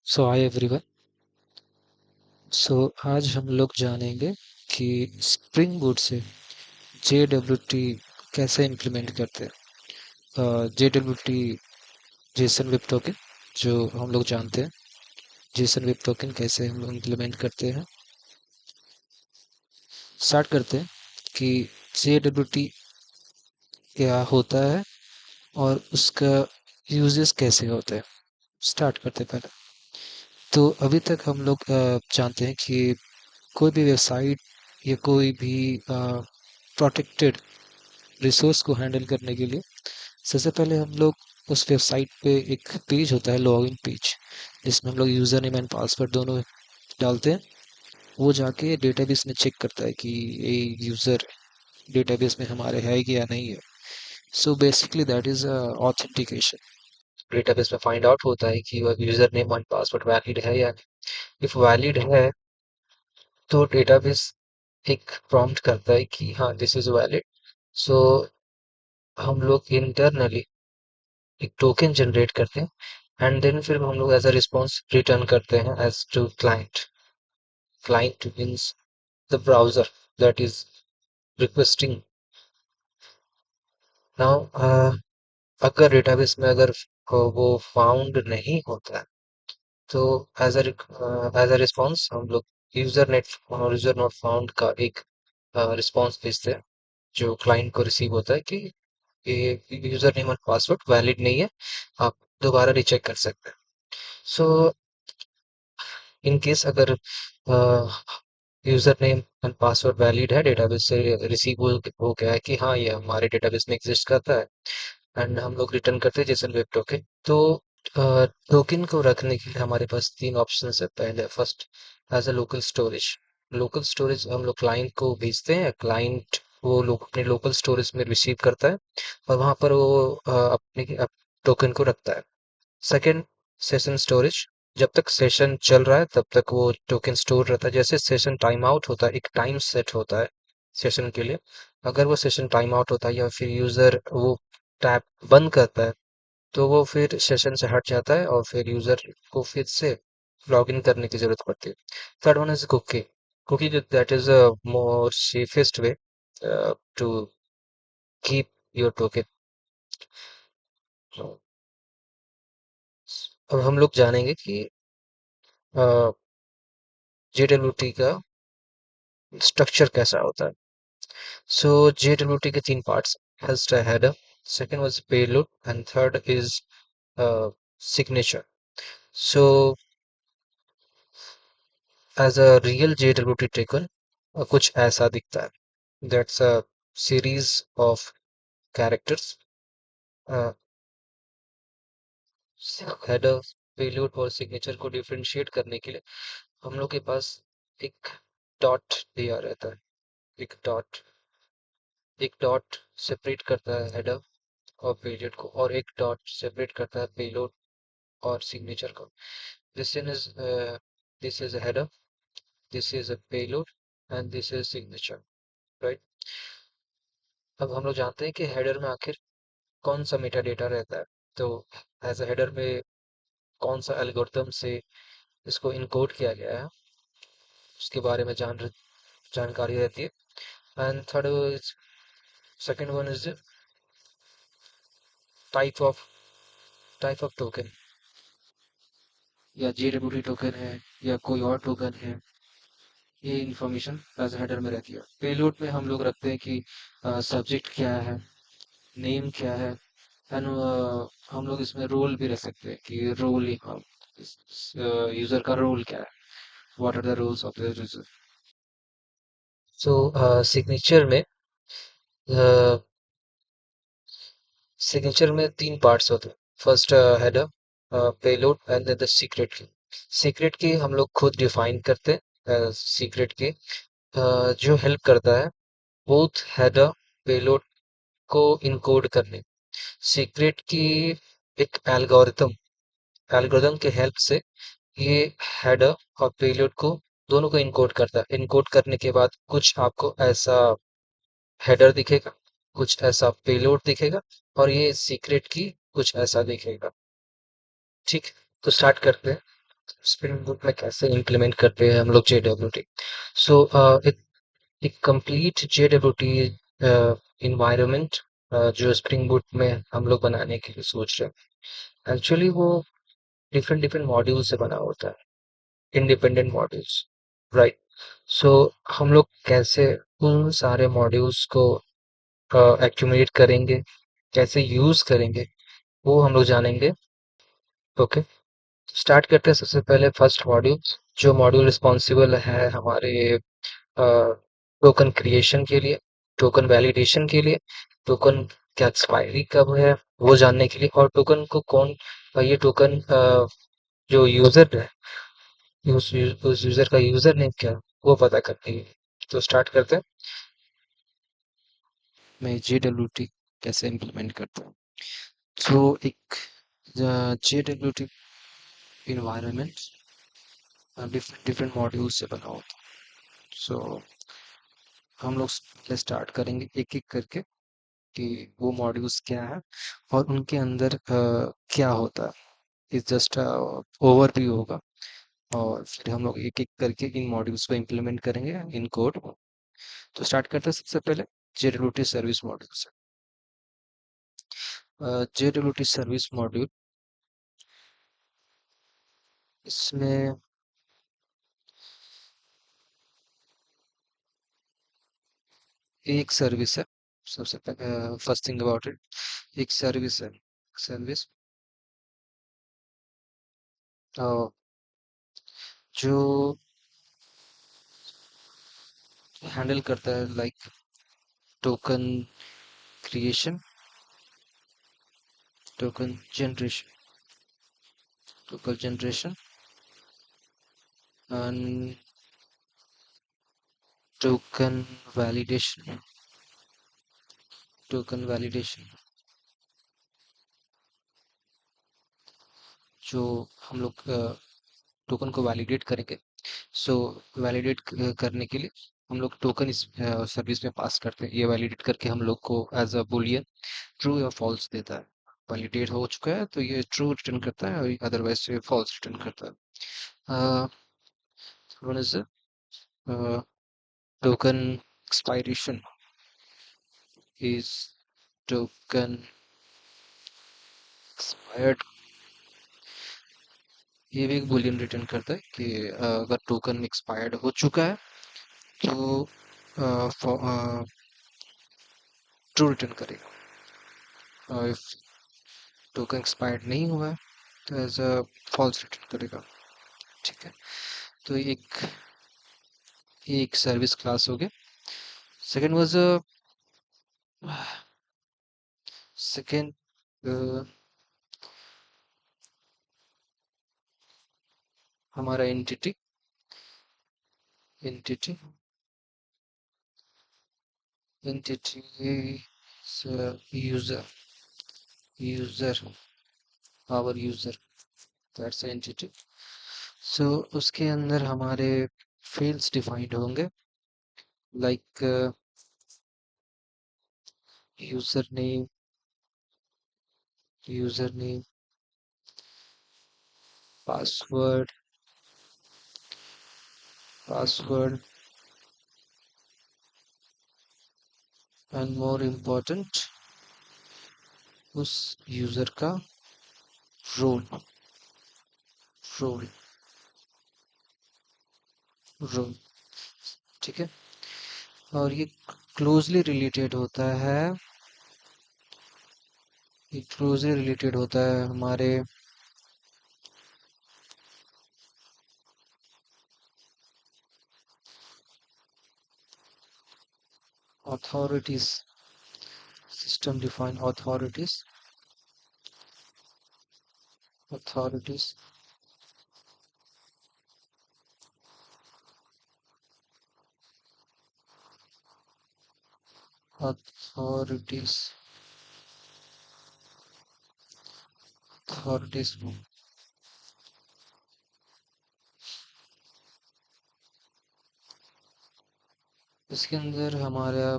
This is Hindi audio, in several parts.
सो हाय एवरीवन। सो आज हम लोग जानेंगे कि स्प्रिंग बूट से JWT कैसे इम्प्लीमेंट करते हैं। JWT जेसन वेब टोकन जो हम लोग जानते हैं। जेसन वेब टोकन कैसे हम लोग इम्प्लीमेंट करते हैं, स्टार्ट करते हैं कि JWT क्या होता है और उसका यूजेस कैसे होते हैं। स्टार्ट करते हैं पहले। तो अभी तक हम लोग जानते हैं कि कोई भी वेबसाइट या कोई भी प्रोटेक्टेड रिसोर्स को हैंडल करने के लिए सबसे पहले हम लोग उस वेबसाइट पे एक पेज होता है, लॉगिन पेज, जिसमें हम लोग यूज़र नेम एंड पासवर्ड दोनों डालते हैं। वो जाके डेटाबेस में चेक करता है कि ये यूज़र डेटाबेस में हमारे है कि या नहीं है। So basically that is authentication. Database में फाइंड आउट होता है कि वह user name and password valid है या नहीं। इफ वैलिड है तो डेटाबेस एक प्रॉम्प्ट करता है कि हाँ दिस इज वैलिड। सो हम लोग इंटरनली एक टोकन जनरेट करते हैं एंड देन फिर हम लोग एज अ रिस्पॉन्स रिटर्न करते हैं as to client. Client means the browser that is requesting. Now अगर डेटाबेस में अगर वो फाउंड नहीं होता है तो एज अ रिस्पॉन्स हम लोग यूजर नॉट फाउंड का एक रिस्पॉन्स भेजते हैं जो क्लाइंट को रिसीव होता है कि ये यूजर नेम और पासवर्ड वैलिड नहीं है, आप दोबारा रिचेक कर सकते हैं। सो इन केस अगर user name and password valid है, डेटाबेस से रिसीव हो गया है कि हाँ ये हमारे डेटाबेस में एग्जिस्ट करता है एंड हम लोग रिटर्न करते हैं जेसन वेब टोकन। तो टोकन को रखने के लिए हमारे पास तीन ऑप्शन है। पहले first as a local storage. Local storage हम लोग क्लाइंट को भेजते हैं, क्लाइंट वो लोग अपने लोकल स्टोरेज में रिसीव करता है और वहां पर वो अपने टोकन को रखता है। Second, session storage. जब तक सेशन चल रहा है तब तक वो टोकन स्टोर रहता है। जैसे सेशन टाइम आउट होता है, एक टाइम सेट होता है सेशन के लिए। अगर वो सेशन टाइम आउट होता है या फिर यूजर वो टैब बंद करता है तो वो फिर सेशन से हट जाता है और फिर यूजर को फिर से लॉग इन करने की जरूरत पड़ती है। Third one is cookie. Cookie that is a more safest way to keep your token. अब हम लोग जानेंगे कि JWT का स्ट्रक्चर कैसा होता है। सो JWT के तीन पार्ट्स। फर्स्ट है header, second was payload and third is signature. So as a real JWT token कुछ ऐसा दिखता है। That's a series of characters. Header, payload और सिग्नेचर को डिफरेंशिएट करने के लिए हम लोग के पास एक डॉट दिया रहता है। एक डॉट सेपरेट करता है हेडर और पेलोड को, और एक डॉट सेपरेट करता है पेलोड और सिग्नेचर को। This is this is a header, this is a payload and this is signature, right. अब हम लोग जानते हैं कि हेडर में आखिर कौन सा मेटा डेटा रहता है। तो एज अ हेडर में कौन सा एल्गोरिथम से इसको इनकोड किया गया है उसके बारे में जानकारी रहती है। And third, second one is type of type of token, या JWT टोकन है या कोई और टोकन है। ये इन्फॉर्मेशन एज हेडर में रहती है। पेलोड में हम लोग रखते हैं कि सब्जेक्ट क्या है, नेम क्या है, एंड हम लोग इसमें रोल भी रख सकते हैं कि रोल यूजर का रोल क्या है, what are the roles of the user. So signature में सिग्नेचर में तीन पार्ट्स होते हैं। First header, payload and then the secret key. Secret key हम लोग खुद डिफाइन करते हैं। सीक्रेट की जो हेल्प करता है बोथ हेडर पेलोड को इनकोड करने। सीक्रेट की एक एल्गोरिथम के हेल्प से ये हेडर और पेलोड को दोनों को इनकोड करता है। इनकोड करने के बाद कुछ आपको ऐसा हेडर दिखेगा, कुछ ऐसा पेलोड दिखेगा और ये सीक्रेट की कुछ ऐसा दिखेगा। ठीक, तो स्टार्ट करते हैं। स्प्रिंग बुक में कैसे इम्प्लीमेंट करते हैं हम लोग JWT। सो एक कंप्लीट JWT इन्वायरमेंट जो स्प्रिंग बूट में हम लोग बनाने के लिए सोच रहे हैं, एक्चुअली वो डिफरेंट डिफरेंट मॉड्यूल से बना होता है, इंडिपेंडेंट मॉड्यूल्स, राइट। सो हम लोग कैसे उन सारे मॉड्यूल्स को एक्यूमुलेट करेंगे, कैसे यूज करेंगे, वो हम लोग जानेंगे। ओके, स्टार्ट करते हैं सबसे पहले फर्स्ट मॉड्यूल। जो मॉड्यूल रिस्पॉन्सिबल है हमारे टोकन क्रिएशन के लिए, टोकन वैलिडेशन के लिए, टोकन क्या एक्सपायरी कब है वो जानने के लिए, और टोकन को कौन ये टोकन जो यूजर है, उस यूजर का यूजर नेम क्या है, वो पता करने के लिए। तो स्टार्ट करते हैं। मैं JWT कैसे इम्प्लीमेंट करता हूँ। तो एक JWT environment different different module से बना होता है। सो हम लोग पहले स्टार्ट करेंगे एक एक करके कि वो मॉड्यूल्स क्या है और उनके अंदर क्या होता है। इस जस्ट ओवरव्यू होगा, और फिर हम लोग एक एक करके इन मॉड्यूल्स को इम्प्लीमेंट करेंगे इन कोड। तो स्टार्ट करते हैं सबसे पहले JWT सर्विस मॉड्यूल से। JWT सर्विस मॉड्यूल, इसमें एक सर्विस है। सबसे पहले फर्स्ट थिंग अबाउट इट, एक सर्विस है। सर्विस जो हैंडल करता है like token creation, token generation, token generation and token validation, token validation. जो हम लोग टोकन को वैलिडेट करेंगे। सो वैलिडेट करने के लिए हम लोग टोकन इस सर्विस में पास करते हैं। ये वैलिडेट करके हम लोग को एज अ बुलियन ट्रू या फॉल्स देता है। वैलिडेट हो चुका है तो ये ट्रू रिटर्न करता है, और अदरवाइज ये फॉल्स रिटर्न करता है। One is token expiration, is token expired. ये भी एक बुलियन रिटर्न करता है कि अगर टोकन एक्सपायर्ड हो चुका है तो ट्रू रिटर्न करेगा, और इफ टोकन एक्सपायर्ड नहीं हुआ है तो एज अ फॉल्स रिटर्न करेगा। ठीक है, तो ये एक सर्विस क्लास हो गया। सेकंड वाज सेकंड हमारा entity, entity entity user, user our user, that's entity. So उसके अंदर हमारे फील्ड्स डिफाइंड होंगे like user name, user name, password, password and more important उस यूजर का रोल, रोल, रोल। ठीक है, और ये क्लोजली रिलेटेड होता है, ये क्लोजली रिलेटेड होता है हमारे authorities, system defined authorities, authorities, authorities, authorities. इसके अंदर हमारा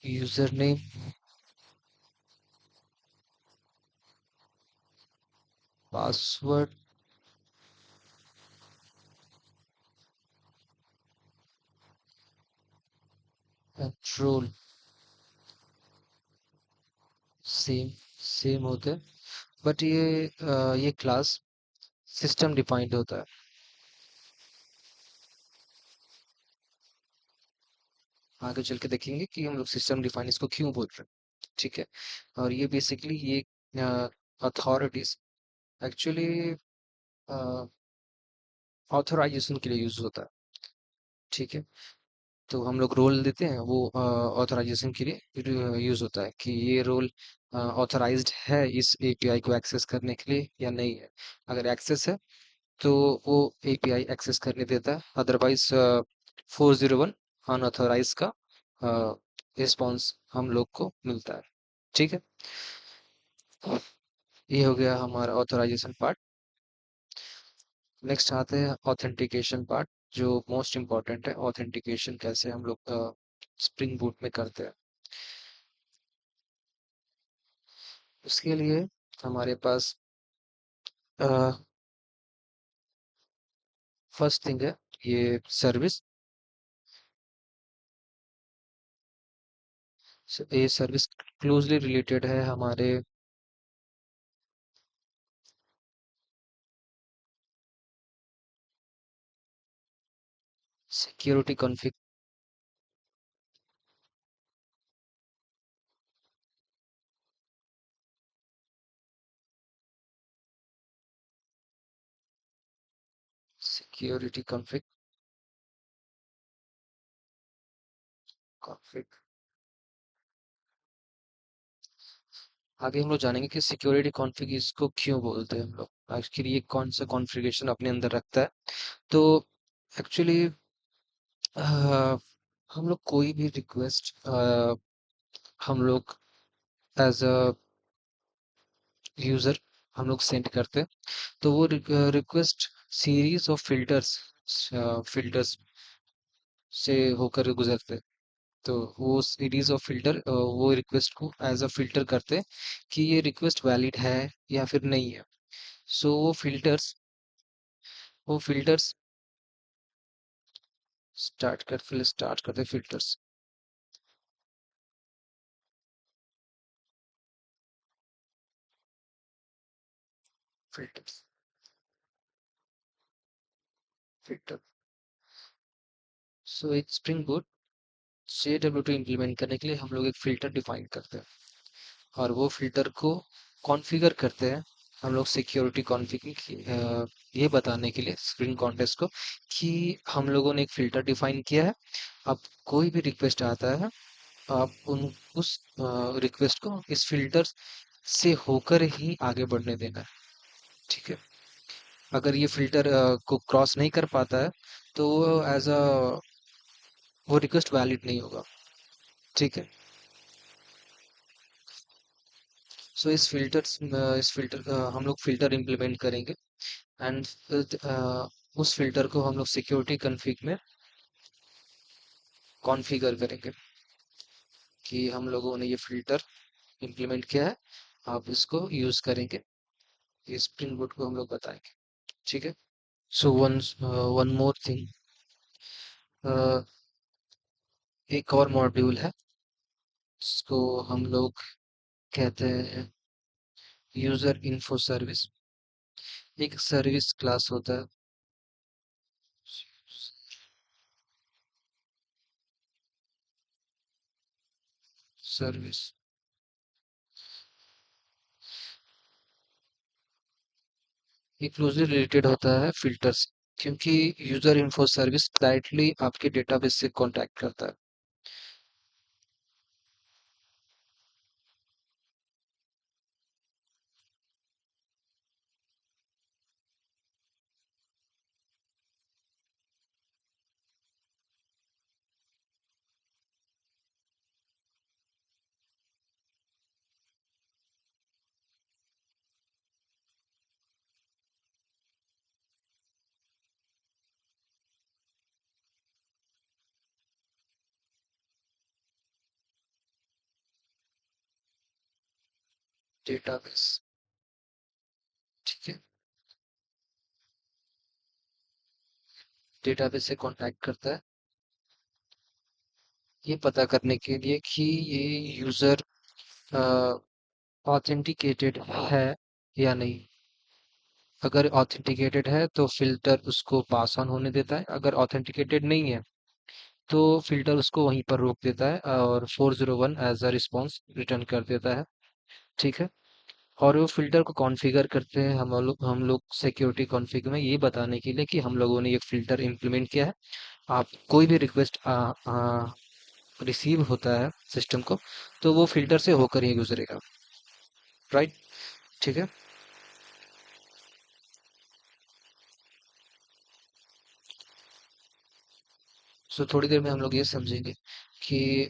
user name, password control same same होते हैं, बट ये क्लास सिस्टम डिफाइंड होता है। आगे चल के देखेंगे कि हम लोग सिस्टम डिफाइन इसको क्यों बोल रहे हैं, ठीक है। और ये बेसिकली ये अथॉरिटीज एक्चुअली ऑथराइजेशन के लिए यूज होता है, ठीक है। तो हम लोग रोल देते हैं, वो ऑथराइजेशन के लिए यूज होता है कि ये रोल ऑथराइज्ड है इस एपीआई को एक्सेस करने के लिए या नहीं है। अगर एक्सेस है तो वो एपीआई एक्सेस करने देता है, अदरवाइज 401 अनऑथराइज का रिस्पॉन्स हम लोग को मिलता है, ठीक है। ये हो गया हमारा ऑथराइजेशन पार्ट। नेक्स्ट आते हैं ऑथेंटिकेशन पार्ट, जो मोस्ट इम्पॉर्टेंट है। ऑथेंटिकेशन कैसे हम लोग स्प्रिंग बूट में करते हैं, उसके लिए हमारे पास फर्स्ट थिंग है ये सर्विस। ये सर्विस क्लोजली रिलेटेड है हमारे security config. Security config config आगे हम लोग जानेंगे कि सिक्योरिटी कॉन्फ़िग इसको क्यों बोलते हैं हम लोग, आखिर ये कौन सा कॉन्फ़िगरेशन अपने अंदर रखता है। तो एक्चुअली हम लोग कोई भी रिक्वेस्ट हम लोग एज अ यूजर हम लोग सेंड करते हैं, तो वो रिक्वेस्ट सीरीज ऑफ फिल्टर्स से होकर गुजरते हैं। तो वो सीरीज ऑफ फिल्टर वो रिक्वेस्ट को एज अ फिल्टर करते हैं कि ये रिक्वेस्ट वैलिड है या फिर नहीं है। सो वो फिल्टर्स स्टार्ट करते फिल्टर्स। फिल्टर्स फिल्टर सो एक स्प्रिंग बूट JW2 इम्प्लीमेंट करने के लिए हम लोग एक फिल्टर डिफाइन करते हैं, और वो फिल्टर को कॉन्फ़िगर करते हैं हम लोग सिक्योरिटी कॉन्फ़िग ये बताने के लिए स्प्रिंग कॉन्टेस्ट को कि हम लोगों ने एक फिल्टर डिफाइन किया है। अब कोई भी रिक्वेस्ट आता है, आप उन उस रिक्वेस्ट को इस फिल्टर से होकर ही आगे बढ़ने देना है, ठीक है। अगर ये फिल्टर को क्रॉस नहीं कर पाता है तो वो एज अ वो रिक्वेस्ट वैलिड नहीं होगा, ठीक है। सो इस फिल्टर हम लोग फिल्टर इम्प्लीमेंट करेंगे, एंड उस फिल्टर को हम लोग सिक्योरिटी कॉन्फ़िग में कॉन्फ़िगर करेंगे कि हम लोगों ने ये फिल्टर इम्प्लीमेंट किया है, आप इसको यूज करेंगे। ये स्प्रिंग बूट को हम लोग बताएंगे, ठीक है। सो वन मोर थिंग, एक और मॉड्यूल है जिसको हम लोग कहते हैं यूजर इन्फो सर्विस। एक सर्विस क्लास होता है। सर्विस ये क्लोजली रिलेटेड होता है फिल्टर्स, क्योंकि यूजर इन्फो सर्विस डायरेक्टली आपके डेटाबेस से कांटेक्ट करता है। डेटाबेस, ठीक है। डेटाबेस से कांटेक्ट करता है ये पता करने के लिए कि ये यूजर ऑथेंटिकेटेड है या नहीं। अगर ऑथेंटिकेटेड है तो फिल्टर उसको पास ऑन होने देता है, अगर ऑथेंटिकेटेड नहीं है तो फिल्टर उसको वहीं पर रोक देता है और 401 एज अ रिस्पॉन्स रिटर्न कर देता है। ठीक है। और वो फिल्टर को कॉन्फ़िगर करते हैं हम लोग सिक्योरिटी कॉन्फ़िग में, ये बताने के लिए कि हम लोगों ने ये फिल्टर इम्प्लीमेंट किया है। आप कोई भी रिक्वेस्ट रिसीव होता है सिस्टम को तो वो फिल्टर से होकर ही गुजरेगा। राइट। ठीक है। सो थोड़ी देर में हम लोग ये समझेंगे कि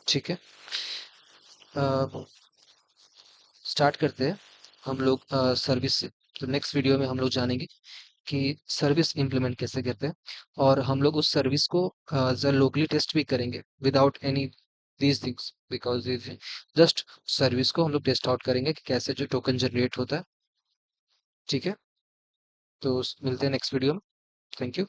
ठीक है, स्टार्ट करते हैं हम लोग सर्विस से। तो नेक्स्ट वीडियो में हम लोग जानेंगे कि सर्विस इम्प्लीमेंट कैसे करते हैं, और हम लोग उस सर्विस को लोकली टेस्ट भी करेंगे without any these things, because just service को हम लोग टेस्ट आउट करेंगे कि कैसे जो टोकन जनरेट होता है। ठीक है। तो मिलते हैं नेक्स्ट वीडियो में। Thank you.